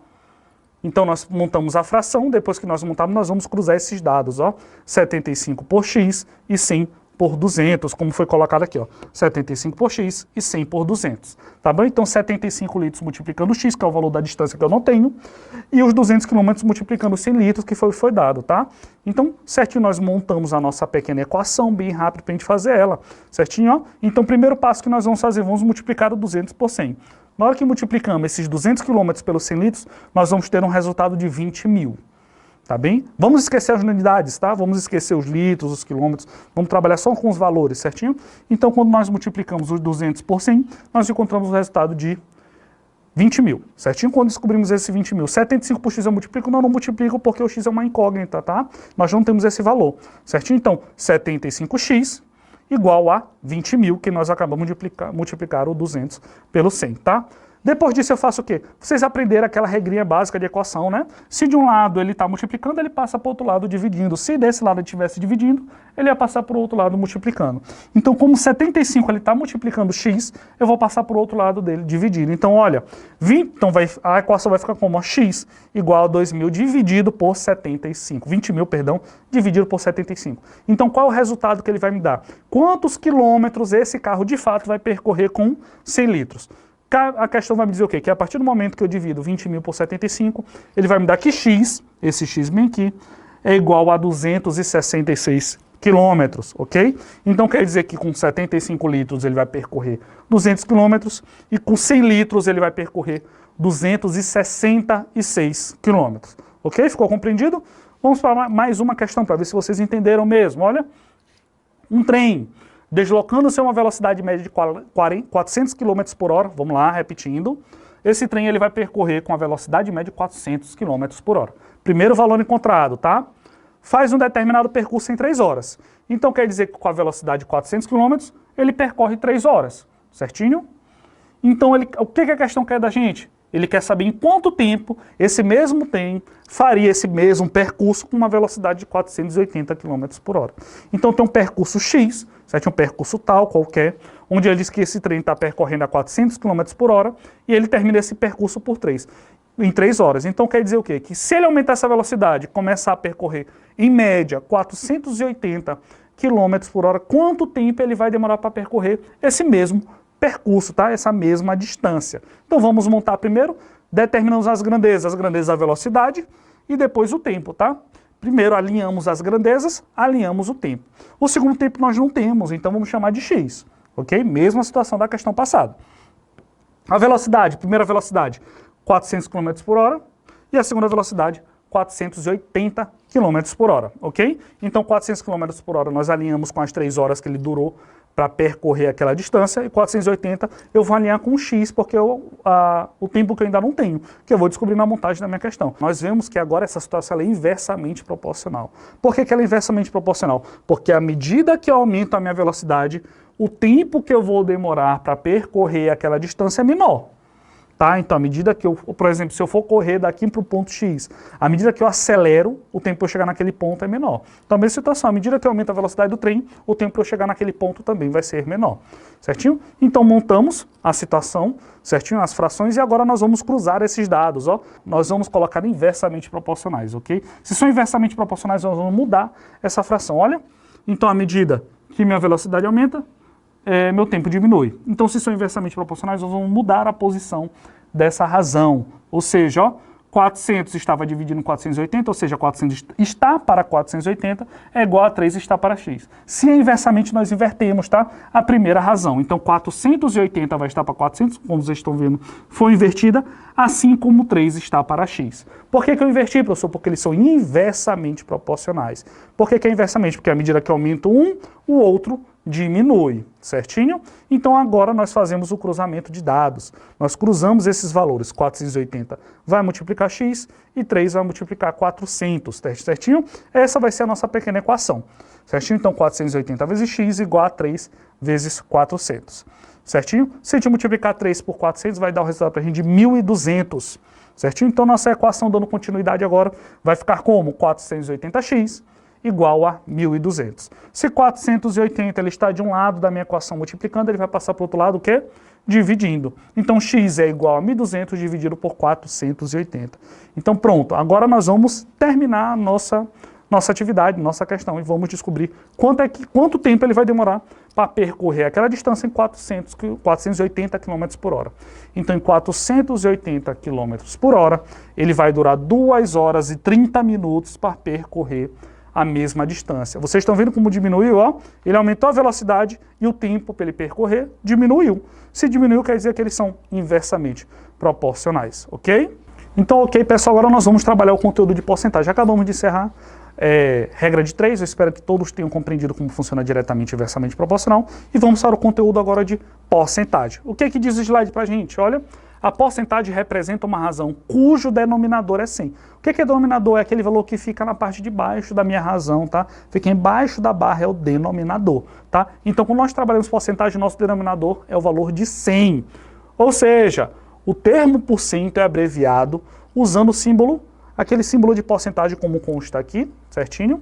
Speaker 1: Então nós montamos a fração, depois que nós montamos, nós vamos cruzar esses dados, ó. 75 por X e 100 por 200, como foi colocado aqui, ó, 75 por x e 100 por 200, tá bom? Então 75 litros multiplicando x, que é o valor da distância que eu não tenho, e os 200 km multiplicando 100 litros, que foi dado, tá? Então, certinho, nós montamos a nossa pequena equação, bem rápido pra gente fazer ela, certinho, ó? Então, o primeiro passo que nós vamos fazer, vamos multiplicar o 200 por 100. Na hora que multiplicamos esses 200 km pelos 100 litros, nós vamos ter um resultado de 20 mil. Tá bem? Vamos esquecer as unidades, tá? Vamos esquecer os litros, os quilômetros, vamos trabalhar só com os valores, certinho? Então, quando nós multiplicamos os 200 por 100, nós encontramos o resultado de 20 mil, certinho? Quando descobrimos esse 20 mil, 75 por x eu multiplico? Não multiplico porque o x é uma incógnita, tá? Nós não temos esse valor, certinho? Então, 75x igual a 20.000, que nós acabamos de multiplicar o 200 pelo 100, tá? Depois disso eu faço o quê? Vocês aprenderam aquela regrinha básica de equação, né? Se de um lado ele está multiplicando, ele passa para o outro lado dividindo. Se desse lado ele estivesse dividindo, ele ia passar para o outro lado multiplicando. Então, como 75 ele está multiplicando x, eu vou passar para o outro lado dele dividindo. Então, olha, a equação vai ficar como x igual a 2.000 dividido por 75. 20.000, perdão, dividido por 75. Então, qual é o resultado que ele vai me dar? Quantos quilômetros esse carro de fato vai percorrer com 100 litros? A questão vai me dizer o quê? Que a partir do momento que eu divido 20.000 por 75, ele vai me dar que x, esse x bem aqui, é igual a 266 quilômetros, ok? Então quer dizer que com 75 litros ele vai percorrer 200 quilômetros e com 100 litros ele vai percorrer 266 quilômetros, ok? Ficou compreendido? Vamos para mais uma questão para ver se vocês entenderam mesmo. Olha, um trem deslocando-se a uma velocidade média de 400 km por hora, vamos lá, repetindo, esse trem ele vai percorrer com a velocidade média de 400 km por hora. Primeiro valor encontrado, tá? Faz um determinado percurso em 3 horas. Então quer dizer que com a velocidade de 400 km, ele percorre 3 horas, certinho? Então o que a questão quer da gente? Ele quer saber em quanto tempo esse mesmo trem faria esse mesmo percurso com uma velocidade de 480 km por hora. Então tem um percurso X, certo? Um percurso tal, qualquer, onde ele diz que esse trem está percorrendo a 400 km por hora e ele termina esse percurso em 3 horas. Então quer dizer o quê? Que se ele aumentar essa velocidade e começar a percorrer, em média, 480 km por hora, quanto tempo ele vai demorar para percorrer esse mesmo percurso, tá? Essa mesma distância. Então vamos montar primeiro, determinamos as grandezas da velocidade e depois o tempo, tá? Primeiro alinhamos as grandezas, alinhamos o tempo. O segundo tempo nós não temos, então vamos chamar de x, ok? Mesma situação da questão passada. A velocidade, primeira velocidade, 400 km por hora e a segunda velocidade, 480 km por hora, ok? Então 400 km por hora nós alinhamos com as 3 horas que ele durou para percorrer aquela distância, e 480 eu vou alinhar com x, porque o tempo que eu ainda não tenho, que eu vou descobrir na montagem da minha questão. Nós vemos que agora essa situação é inversamente proporcional. Por que ela é inversamente proporcional? Porque à medida que eu aumento a minha velocidade, o tempo que eu vou demorar para percorrer aquela distância é menor. Tá? Então, à medida que eu, por exemplo, se eu for correr daqui para o ponto X, à medida que eu acelero, o tempo para eu chegar naquele ponto é menor. Então, a mesma situação, à medida que eu aumento a velocidade do trem, o tempo para eu chegar naquele ponto também vai ser menor. Certinho? Então, montamos a situação, certinho? As frações, e agora nós vamos cruzar esses dados, ó. Nós vamos colocar inversamente proporcionais, ok? Se são inversamente proporcionais, nós vamos mudar essa fração, olha. Então, à medida que minha velocidade aumenta, meu tempo diminui. Então, se são inversamente proporcionais, nós vamos mudar a posição dessa razão. Ou seja, ó, 400 estava dividindo 480, ou seja, 400 está para 480 é igual a 3 está para x. Se é inversamente, nós invertemos, tá? A primeira razão. Então, 480 vai estar para 400, como vocês estão vendo, foi invertida, assim como 3 está para x. Por que eu inverti, professor? Porque eles são inversamente proporcionais. Por que é inversamente? Porque à medida que eu aumento um, o outro diminui, certinho? Então agora nós fazemos o cruzamento de dados. Nós cruzamos esses valores, 480 vai multiplicar x e 3 vai multiplicar 400, certinho? Essa vai ser a nossa pequena equação, certinho? Então 480 vezes x igual a 3 vezes 400, certinho? Se a gente multiplicar 3 por 400 vai dar o resultado para a gente de 1.200, certinho? Então nossa equação dando continuidade agora vai ficar como 480x igual a 1.200. Se 480 ele está de um lado da minha equação multiplicando, ele vai passar para o outro lado o quê? Dividindo. Então x é igual a 1.200 dividido por 480. Então pronto, agora nós vamos terminar a nossa atividade, nossa questão, e vamos descobrir quanto tempo ele vai demorar para percorrer aquela distância em 480 km por hora. Então em 480 km por hora, ele vai durar 2 horas e 30 minutos para percorrer a mesma distância. Vocês estão vendo como diminuiu, ó? Ele aumentou a velocidade e o tempo para ele percorrer diminuiu. Se diminuiu, quer dizer que eles são inversamente proporcionais, ok? Então, ok, pessoal, agora nós vamos trabalhar o conteúdo de porcentagem. Acabamos de encerrar regra de 3, eu espero que todos tenham compreendido como funciona diretamente inversamente proporcional. E vamos para o conteúdo agora de porcentagem. O que diz o slide para a gente? Olha, A porcentagem representa uma razão cujo denominador é 100. O que é denominador? É aquele valor que fica na parte de baixo da minha razão, tá? Fica embaixo da barra, é o denominador, tá? Então, quando nós trabalhamos porcentagem, nosso denominador é o valor de 100. Ou seja, o termo por cento é abreviado usando o símbolo, aquele símbolo de porcentagem como consta aqui, certinho?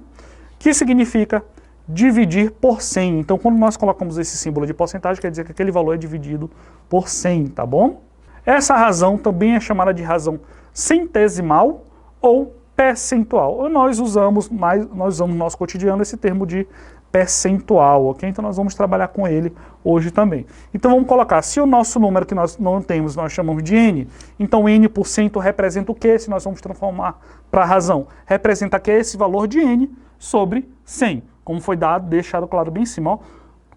Speaker 1: Que significa dividir por 100. Então, quando nós colocamos esse símbolo de porcentagem, quer dizer que aquele valor é dividido por 100, tá bom? Essa razão também é chamada de razão centesimal ou percentual. Nós usamos no nosso cotidiano esse termo de percentual, ok? Então nós vamos trabalhar com ele hoje também. Então vamos colocar, se o nosso número que nós não temos, nós chamamos de n, então n% representa o quê? Se nós vamos transformar para a razão, representa que esse valor de n sobre 100, como foi deixado claro bem em cima, ó.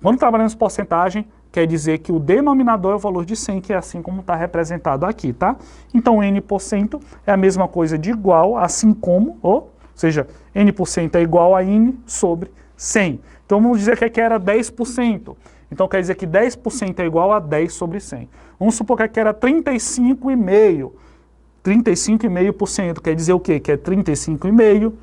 Speaker 1: Quando trabalhamos porcentagem, quer dizer que o denominador é o valor de 100, que é assim como está representado aqui, tá? Então, n% é a mesma coisa de igual, assim como, ou seja, n% é igual a n sobre 100. Então, vamos dizer que aqui era 10%. Então, quer dizer que 10% é igual a 10 sobre 100. Vamos supor que aqui era 35,5%. 35,5% quer dizer o quê? Que é 35,5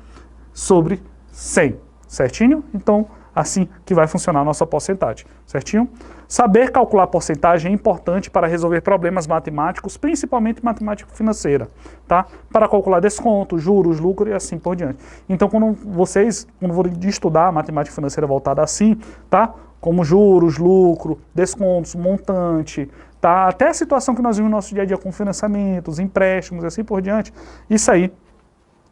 Speaker 1: sobre 100, certinho? Então, assim que vai funcionar a nossa porcentagem, certinho? Saber calcular a porcentagem é importante para resolver problemas matemáticos, principalmente matemática financeira, tá? Para calcular desconto, juros, lucro e assim por diante. Então, quando forem estudar matemática financeira voltada assim, tá? Como juros, lucro, descontos, montante, tá? Até a situação que nós vimos no nosso dia a dia com financiamentos, empréstimos e assim por diante, isso aí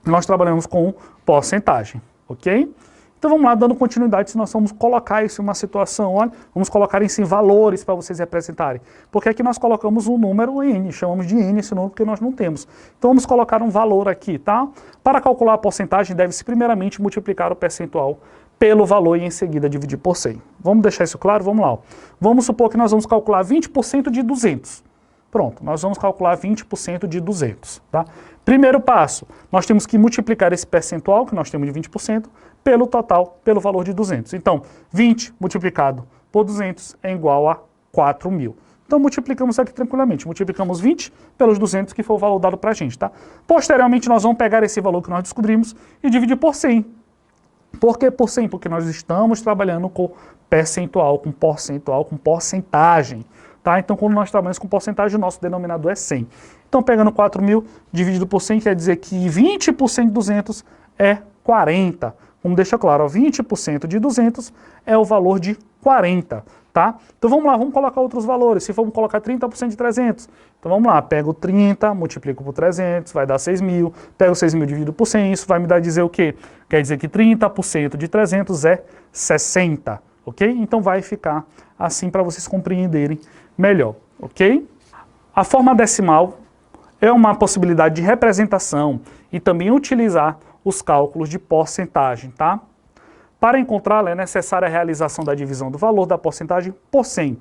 Speaker 1: nós trabalhamos com porcentagem, ok? Então vamos lá, dando continuidade, se nós vamos colocar isso em uma situação, olha, vamos colocar isso em valores para vocês representarem. Porque aqui nós colocamos um número n, chamamos de n esse número porque nós não temos. Então vamos colocar um valor aqui, tá? Para calcular a porcentagem, deve-se primeiramente multiplicar o percentual pelo valor e em seguida dividir por 100. Vamos deixar isso claro? Vamos lá. Ó. Vamos supor que nós vamos calcular 20% de 200. Pronto, nós vamos calcular 20% de 200, tá? Primeiro passo, nós temos que multiplicar esse percentual, que nós temos de 20%, pelo total, pelo valor de 200. Então, 20 multiplicado por 200 é igual a 4.000. Então, multiplicamos aqui tranquilamente. Multiplicamos 20 pelos 200, que foi o valor dado para a gente, tá? Posteriormente, nós vamos pegar esse valor que nós descobrimos e dividir por 100. Por que por 100? Porque nós estamos trabalhando com percentual, com porcentagem. Tá? Então, quando nós trabalhamos com porcentagem, o nosso denominador é 100. Então, pegando 4.000 dividido por 100, quer dizer que 20% de 200 é 40. Como deixa claro, ó, 20% de 200 é o valor de 40. Tá? Então, vamos lá, vamos colocar outros valores. Se formos colocar 30% de 300, então vamos lá, pego 30, multiplico por 300, vai dar 6.000. Pego 6.000 dividido por 100, isso vai me dar dizer o quê? Quer dizer que 30% de 300 é 60. Ok? Então, vai ficar assim para vocês compreenderem melhor, ok? A forma decimal é uma possibilidade de representação e também utilizar os cálculos de porcentagem, tá? Para encontrá-la é necessária a realização da divisão do valor da porcentagem por 100.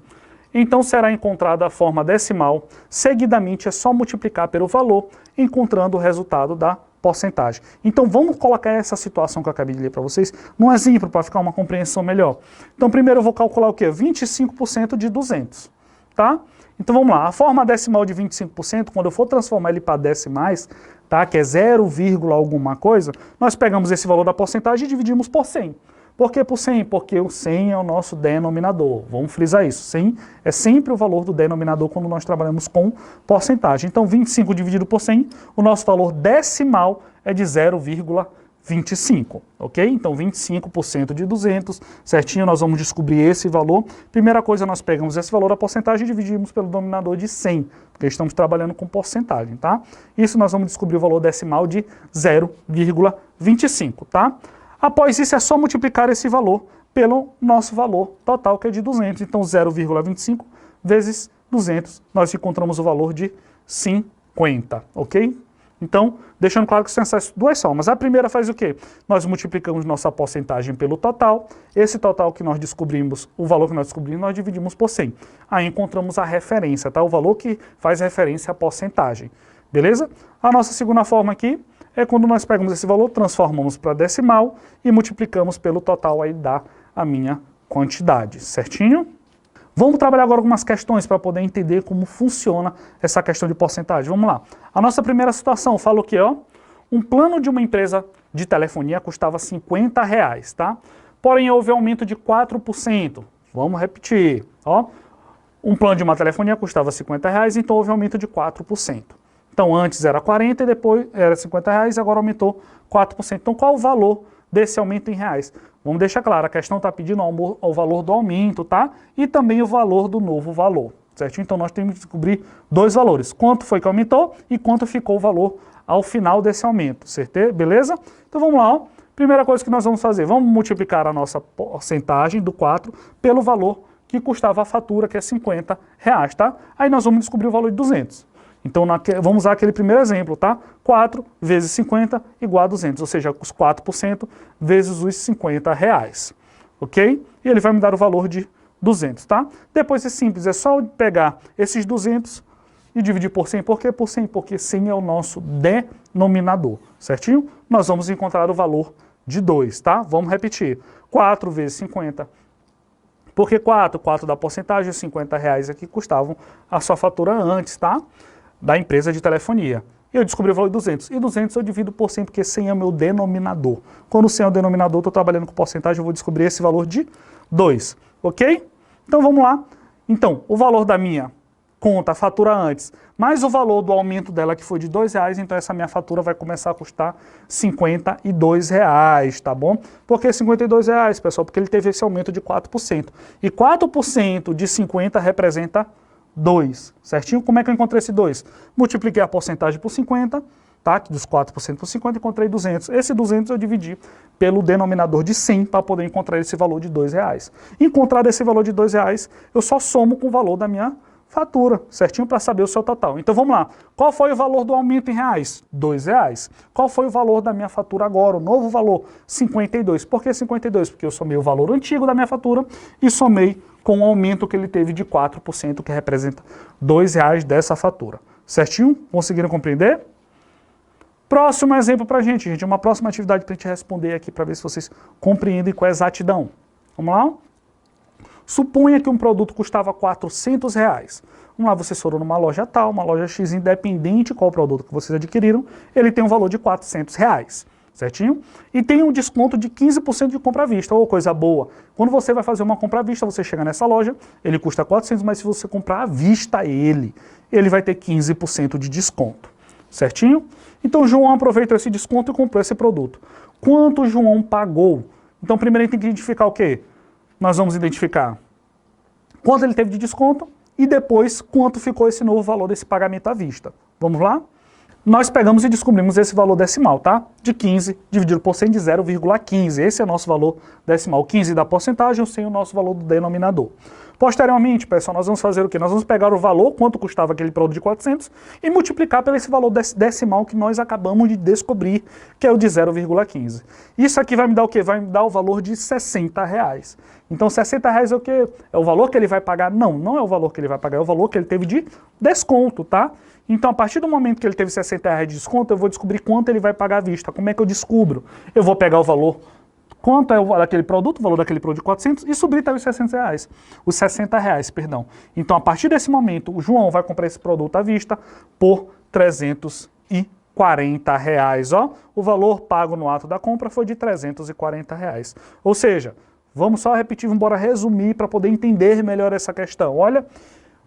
Speaker 1: Então será encontrada a forma decimal, seguidamente é só multiplicar pelo valor, encontrando o resultado da porcentagem. Então vamos colocar essa situação que eu acabei de ler para vocês num exemplo para ficar uma compreensão melhor. Então primeiro eu vou calcular o quê? 25% de 200. Tá? Então vamos lá, a forma decimal de 25%, quando eu for transformar ele para decimais, tá? Que é 0, alguma coisa, nós pegamos esse valor da porcentagem e dividimos por 100. Por que por 100? Porque o 100 é o nosso denominador. Vamos frisar isso. 100 é sempre o valor do denominador quando nós trabalhamos com porcentagem. Então 25 dividido por 100, o nosso valor decimal é de 0,25, ok? Então 25% de 200, certinho, nós vamos descobrir esse valor. Primeira coisa, nós pegamos esse valor da porcentagem e dividimos pelo denominador de 100, porque estamos trabalhando com porcentagem, tá? Isso nós vamos descobrir o valor decimal de 0,25, tá? Após isso é só multiplicar esse valor pelo nosso valor total, que é de 200. Então 0,25 vezes 200, nós encontramos o valor de 50, ok? Então, deixando claro que são essas duas somas. A primeira faz o quê? Nós multiplicamos nossa porcentagem pelo total. Esse total que nós descobrimos, o valor que nós descobrimos, nós dividimos por 100. Aí encontramos a referência, tá? O valor que faz referência à porcentagem. Beleza? A nossa segunda forma aqui é quando nós pegamos esse valor, transformamos para decimal e multiplicamos pelo total, aí dá a minha quantidade, certinho? Vamos trabalhar agora algumas questões para poder entender como funciona essa questão de porcentagem. Vamos lá. A nossa primeira situação fala o quê? Ó? Um plano de uma empresa de telefonia custava R$50, tá? Porém, houve aumento de 4%. Vamos repetir. Ó. Um plano de uma telefonia custava R$50, então houve aumento de 4%. Então, antes era 40 e depois era R$50, agora aumentou 4%. Então, qual o valor desse aumento em reais? Vamos deixar claro, a questão está pedindo o valor do aumento, tá? E também o valor do novo valor, certo? Então, nós temos que descobrir dois valores. Quanto foi que aumentou e quanto ficou o valor ao final desse aumento, certo? Beleza? Então, vamos lá, ó. Primeira coisa que nós vamos fazer, vamos multiplicar a nossa porcentagem do 4 pelo valor que custava a fatura, que é R$50, tá? Aí nós vamos descobrir o valor de 200. Então, vamos usar aquele primeiro exemplo, tá? 4 vezes 50 igual a 200, ou seja, os 4% vezes os R$50, ok? E ele vai me dar o valor de 200, tá? Depois é simples, é só pegar esses 200 e dividir por 100. Por quê por 100? Porque 100 é o nosso denominador, certinho? Nós vamos encontrar o valor de 2, tá? Vamos repetir. 4 vezes 50. Por que 4? 4 da porcentagem, os R$50 aqui custavam a sua fatura antes, tá? Da empresa de telefonia. E eu descobri o valor de 200. E 200 eu divido por 100, porque 100 é o meu denominador. Quando 100 é o denominador, estou trabalhando com porcentagem, eu vou descobrir esse valor de 2. Ok? Então vamos lá. Então, o valor da minha conta, a fatura antes, mais o valor do aumento dela, que foi de R$2, então essa minha fatura vai começar a custar R$52, tá bom? Por que R$52, pessoal? Porque ele teve esse aumento de 4%. E 4% de 50 representa 2, certinho? Como é que eu encontrei esse 2? Multipliquei a porcentagem por 50, tá? Dos 4% por 50, encontrei 200. Esse 200 eu dividi pelo denominador de 100 para poder encontrar esse valor de R$2. Encontrar esse valor de R$2, eu só somo com o valor da minha fatura, certinho? Para saber o seu total. Então vamos lá. Qual foi o valor do aumento em reais? R$2. Qual foi o valor da minha fatura agora? O novo valor? 52. Por que 52? Porque eu somei o valor antigo da minha fatura e somei com o aumento que ele teve de 4%, que representa R$2 dessa fatura. Certinho? Conseguiram compreender? Próximo exemplo para a gente, uma próxima atividade para a gente responder aqui, para ver se vocês compreendem com exatidão. Vamos lá? Suponha que um produto custava R$400. Vamos lá, vocês foram numa loja tal, uma loja X, independente qual produto que vocês adquiriram, ele tem um valor de R$400. Certinho? E tem um desconto de 15% de compra à vista, ou coisa boa. Quando você vai fazer uma compra à vista, você chega nessa loja, ele custa 400, mas se você comprar à vista ele vai ter 15% de desconto. Certinho? Então o João aproveitou esse desconto e comprou esse produto. Quanto o João pagou? Então primeiro a gente tem que identificar o quê? Nós vamos identificar quanto ele teve de desconto e depois quanto ficou esse novo valor desse pagamento à vista. Vamos lá? Nós pegamos e descobrimos esse valor decimal, tá? De 15 dividido por 100 de 0,15. Esse é o nosso valor decimal. 15 da porcentagem, o 100 é o nosso valor do denominador. Posteriormente, pessoal, nós vamos fazer o quê? Nós vamos pegar o valor, quanto custava aquele produto de 400, e multiplicar pelo esse valor decimal que nós acabamos de descobrir, que é o de 0,15. Isso aqui vai me dar o quê? Vai me dar o valor de R$60. Então, R$60 é o quê? É o valor que ele vai pagar? Não, não é o valor que ele vai pagar, é o valor que ele teve de desconto, tá? Então, a partir do momento que ele teve R$60 de desconto, eu vou descobrir quanto ele vai pagar à vista. Como é que eu descubro? Eu vou pegar o valor, quanto é o valor daquele produto, o valor daquele produto de 400, e subir até os R$60. Os R$60, perdão. Então, a partir desse momento, o João vai comprar esse produto à vista por R$340. Ó. O valor pago no ato da compra foi de R$340. Ou seja, vamos só repetir, vamos embora resumir para poder entender melhor essa questão. Olha,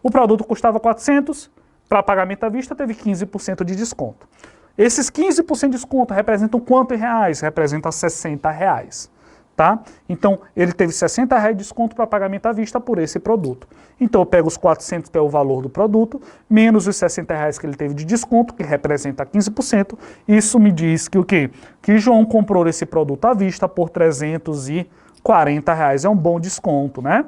Speaker 1: o produto custava 400, para pagamento à vista teve 15% de desconto. Esses 15% de desconto representam quanto em reais? Representa R$60, tá? Então, ele teve R$60 de desconto para pagamento à vista por esse produto. Então, eu pego os 400, que é o valor do produto, menos os R$60 que ele teve de desconto, que representa 15%. Isso me diz que o quê? Que João comprou esse produto à vista por R$340. É um bom desconto, né?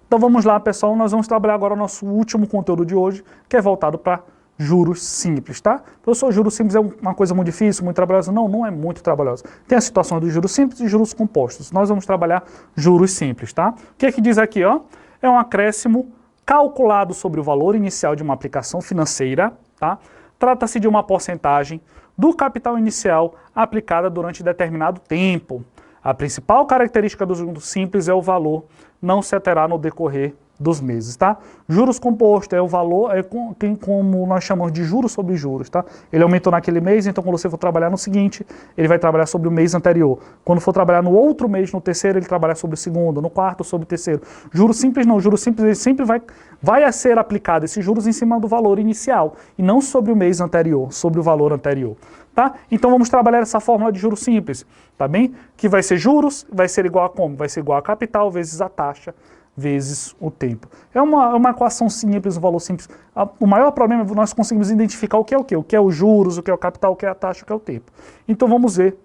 Speaker 1: Então vamos lá, pessoal, nós vamos trabalhar agora o nosso último conteúdo de hoje, que é voltado para juros simples, tá? Professor, juros simples é uma coisa muito difícil, muito trabalhosa? Não, não é muito trabalhosa. Tem a situação dos juros simples e juros compostos. Nós vamos trabalhar juros simples, tá? O que é que diz aqui, ó? É um acréscimo calculado sobre o valor inicial de uma aplicação financeira, tá? Trata-se de uma porcentagem do capital inicial aplicada durante determinado tempo. A principal característica dos juros simples é o valor não se alterar no decorrer dos meses, tá? Juros composto é o valor, tem como nós chamamos de juros sobre juros, tá? Ele aumentou naquele mês, então quando você for trabalhar no seguinte, ele vai trabalhar sobre o mês anterior. Quando for trabalhar no outro mês, no terceiro, ele trabalha sobre o segundo, no quarto, sobre o terceiro. Juros simples não, juros simples ele sempre vai a ser aplicado esses juros em cima do valor inicial, e não sobre o mês anterior, sobre o valor anterior. Tá? Então vamos trabalhar essa fórmula de juros simples, tá bem? Que vai ser juros, vai ser igual a como? Vai ser igual a capital vezes a taxa, vezes o tempo. É uma equação simples, um valor simples. O maior problema é que nós conseguimos identificar o que é o quê? O que é os juros, o que é o capital, o que é a taxa, o que é o tempo. Então vamos ver,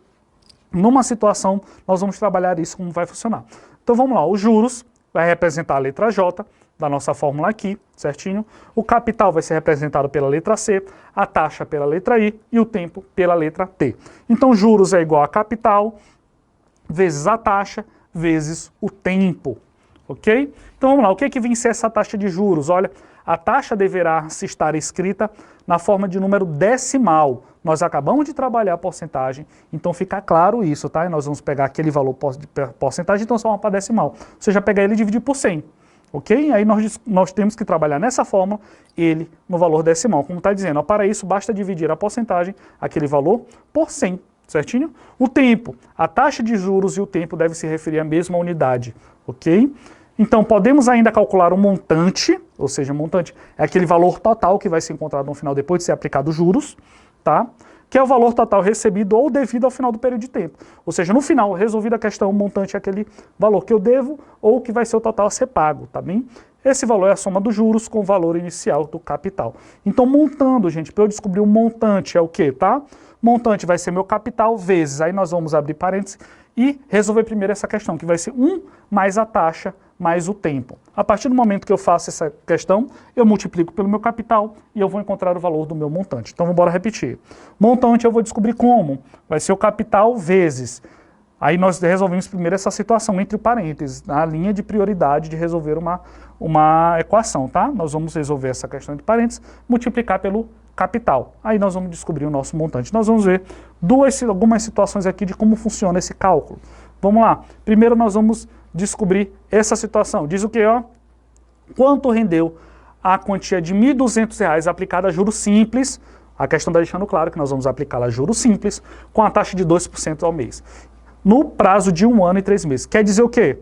Speaker 1: numa situação, nós vamos trabalhar isso, como vai funcionar. Então vamos lá, os juros vai representar a letra J, da nossa fórmula aqui, certinho. O capital vai ser representado pela letra C, a taxa pela letra I e o tempo pela letra T. Então juros é igual a capital vezes a taxa vezes o tempo, ok? Então vamos lá, o que é que vem ser essa taxa de juros? Olha, a taxa deverá se estar escrita na forma de número decimal. Nós acabamos de trabalhar a porcentagem, então fica claro isso, tá? E nós vamos pegar aquele valor de porcentagem e transformar para decimal. Ou seja, pegar ele e dividir por 100. Ok? Aí nós temos que trabalhar nessa fórmula, ele no valor decimal. Como está dizendo, ó, para isso basta dividir a porcentagem, aquele valor, por 100, certinho? O tempo, a taxa de juros e o tempo devem se referir à mesma unidade, ok? Então podemos ainda calcular o montante, ou seja, o montante é aquele valor total que vai ser encontrado no final depois de ser aplicado os juros, tá? Que é o valor total recebido ou devido ao final do período de tempo. Ou seja, no final, resolvida a questão, o montante é aquele valor que eu devo ou que vai ser o total a ser pago, tá bem? Esse valor é a soma dos juros com o valor inicial do capital. Então, montando, gente, para eu descobrir o montante é o quê, tá? Montante vai ser meu capital vezes, aí nós vamos abrir parênteses e resolver primeiro essa questão, que vai ser 1 mais a taxa mais o tempo. A partir do momento que eu faço essa questão, eu multiplico pelo meu capital e eu vou encontrar o valor do meu montante. Então, vamos embora repetir. Montante eu vou descobrir como? Vai ser o capital vezes. Aí nós resolvemos primeiro essa situação entre parênteses, na linha de prioridade de resolver uma equação, tá? Nós vamos resolver essa questão entre parênteses, multiplicar pelo capital. Aí nós vamos descobrir o nosso montante. Nós vamos ver algumas situações aqui de como funciona esse cálculo. Vamos lá. Primeiro nós vamos descobrir essa situação. Diz o que, ó? Quanto rendeu a quantia de R$ 1.200 aplicada a juros simples? A questão está deixando claro que nós vamos aplicá-la a juros simples com a taxa de 2% ao mês. No prazo de 1 ano e 3 meses. Quer dizer o quê?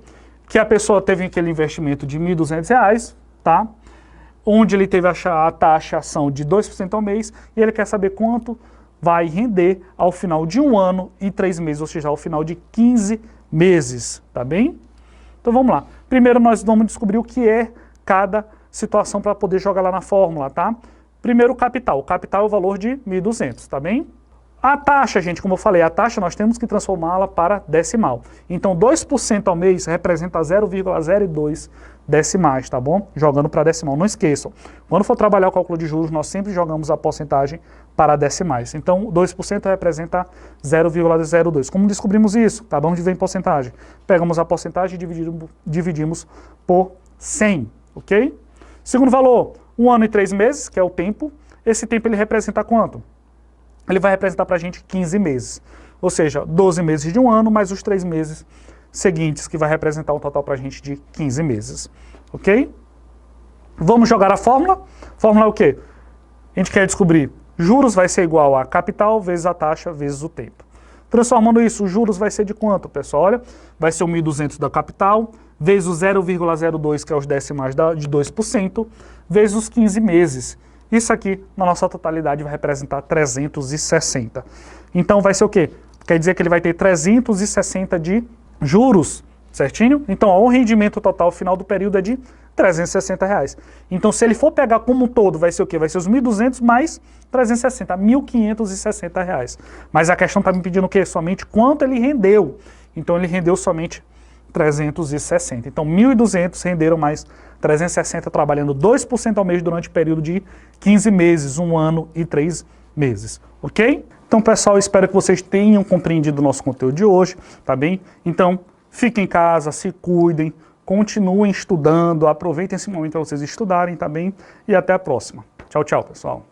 Speaker 1: Que a pessoa teve aquele investimento de R$ 1.200, tá? Onde ele teve a taxação de 2% ao mês e ele quer saber quanto vai render ao final de 1 ano e 3 meses, ou seja, ao final de 15 meses, tá bem? Então vamos lá. Primeiro nós vamos descobrir o que é cada situação para poder jogar lá na fórmula, tá? Primeiro o capital. O capital é o valor de 1.200, tá bem? A taxa, gente, como eu falei, a taxa nós temos que transformá-la para decimal. Então 2% ao mês representa 0,02 decimais, tá bom? Jogando para decimal. Não esqueçam, quando for trabalhar o cálculo de juros, nós sempre jogamos a porcentagem para decimais. Então 2% representa 0,02. Como descobrimos isso? Acabamos de ver em porcentagem. Pegamos a porcentagem e dividimos por 100, ok? Segundo valor, 1 ano e 3 meses, que é o tempo. Esse tempo ele representa quanto? Ele vai representar para a gente 15 meses. Ou seja, 12 meses de 1 ano, mais os 3 meses seguintes, que vai representar um total para a gente de 15 meses. Ok? Vamos jogar a fórmula. Fórmula é o quê? A gente quer descobrir juros vai ser igual a capital vezes a taxa vezes o tempo. Transformando isso, os juros vai ser de quanto, pessoal? Olha, vai ser o 1.200 da capital, vezes o 0,02, que é os decimais de 2%, vezes os 15 meses. Isso aqui, na nossa totalidade, vai representar 360. Então vai ser o quê? Quer dizer que ele vai ter 360 de juros, certinho? Então, ó, o rendimento total final do período é de R$360. Então, se ele for pegar como um todo, vai ser o quê? Vai ser os 1.200 mais 360, R$1.560. Mas a questão está me pedindo o quê? Somente quanto ele rendeu. Então, ele rendeu somente 360. Então, 1.200 renderam mais 360 trabalhando 2% ao mês durante o período de 15 meses, 1 ano e 3 meses, ok? Então, pessoal, espero que vocês tenham compreendido o nosso conteúdo de hoje, tá bem? Então, fiquem em casa, se cuidem, continuem estudando, aproveitem esse momento para vocês estudarem, tá bem? E até a próxima. Tchau, tchau, pessoal.